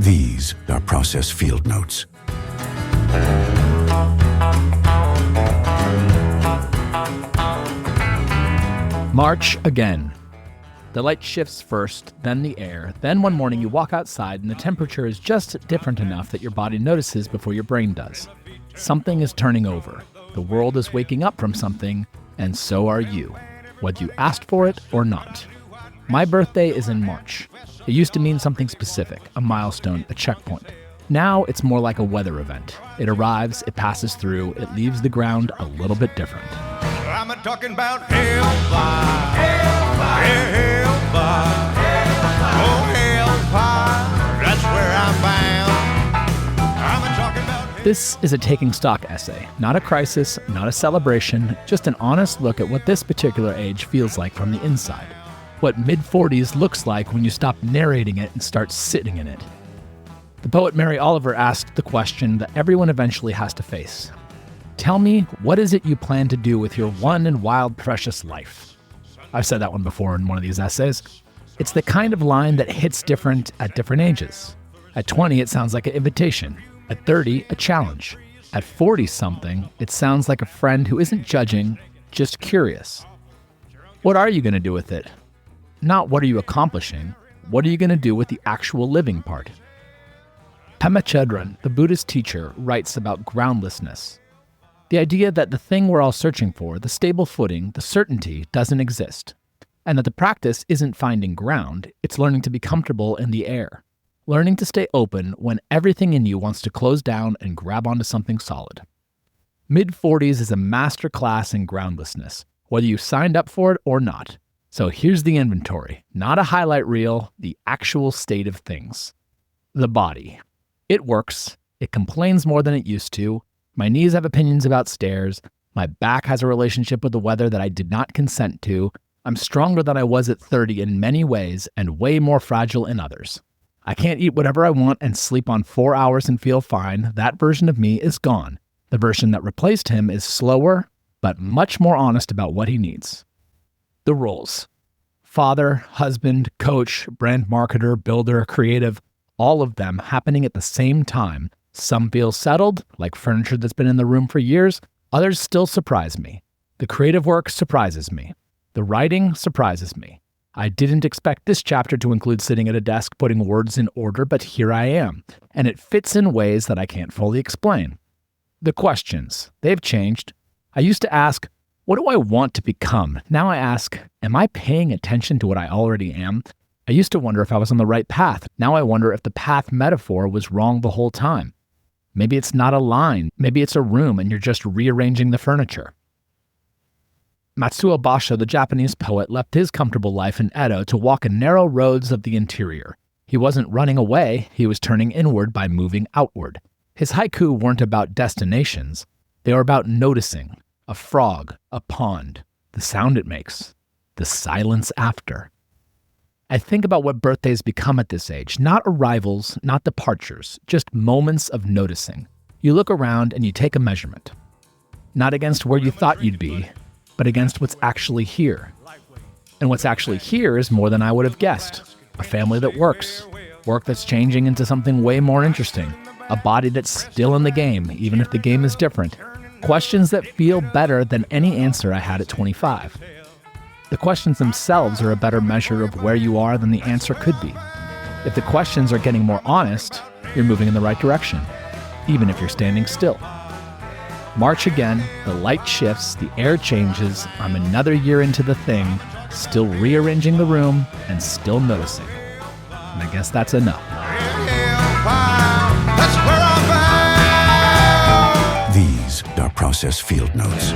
These are process field notes. March again. The light shifts first, then the air, then one morning you walk outside and the temperature is just different enough that your body notices before your brain does. Something is turning over. The world is waking up from something, and so are you, whether you asked for it or not. My birthday is in March. It used to mean something specific, a milestone, a checkpoint. Now it's more like a weather event. It arrives, it passes through, it leaves the ground a little bit different. I'm talking about hellfire, hellfire, oh hellfire, that's where I'm bound. I'm talking about This is a taking stock essay, not a crisis, not a celebration, just an honest look at what this particular age feels like from the inside. What mid-40s looks like when you stop narrating it and start sitting in it. The poet Mary Oliver asked the question that everyone eventually has to face. Tell me, what is it you plan to do with your one and wild, precious life? I've said that one before in one of these essays. It's the kind of line that hits different at different ages. At 20, it sounds like an invitation. At 30, a challenge. At 40-something, it sounds like a friend who isn't judging, just curious. What are you going to do with it? Not what are you accomplishing, what are you going to do with the actual living part? Pema Chodron, the Buddhist teacher, writes about groundlessness. The idea that the thing we're all searching for, the stable footing, the certainty, doesn't exist. And that the practice isn't finding ground, it's learning to be comfortable in the air. Learning to stay open when everything in you wants to close down and grab onto something solid. Mid-40s is a master class in groundlessness, whether you signed up for it or not. So here's the inventory, not a highlight reel, the actual state of things. The body. It works. It complains more than it used to. My knees have opinions about stairs. My back has a relationship with the weather that I did not consent to. I'm stronger than I was at 30 in many ways and way more fragile in others. I can't eat whatever I want and sleep on 4 hours and feel fine. That version of me is gone. The version that replaced him is slower, but much more honest about what he needs. The roles. Father, husband, coach, brand marketer, builder, creative, all of them happening at the same time. Some feel settled, like furniture that's been in the room for years. Others still surprise me. The creative work surprises me. The writing surprises me. I didn't expect this chapter to include sitting at a desk putting words in order, but here I am. And it fits in ways that I can't fully explain. The questions, they've changed. I used to ask, what do I want to become? Now I ask, am I paying attention to what I already am? I used to wonder if I was on the right path. Now I wonder if the path metaphor was wrong the whole time. Maybe it's not a line. Maybe it's a room and you're just rearranging the furniture. Matsuo Basho, the Japanese poet, left his comfortable life in Edo to walk in narrow roads of the interior. He wasn't running away, he was turning inward by moving outward. His haiku weren't about destinations. They were about noticing. A frog, a pond, the sound it makes, the silence after. I think about what birthdays become at this age, not arrivals, not departures, just moments of noticing. You look around and you take a measurement. Not against where you thought you'd be, but against what's actually here. And what's actually here is more than I would have guessed. A family that works, work that's changing into something way more interesting, a body that's still in the game, even if the game is different. Questions that feel better than any answer I had at 25. The questions themselves are a better measure of where you are than the answer could be. If the questions are getting more honest, you're moving in the right direction, even if you're standing still. March again, the light shifts, the air changes, I'm another year into the thing, still rearranging the room and still noticing. And I guess that's enough. These are process field notes.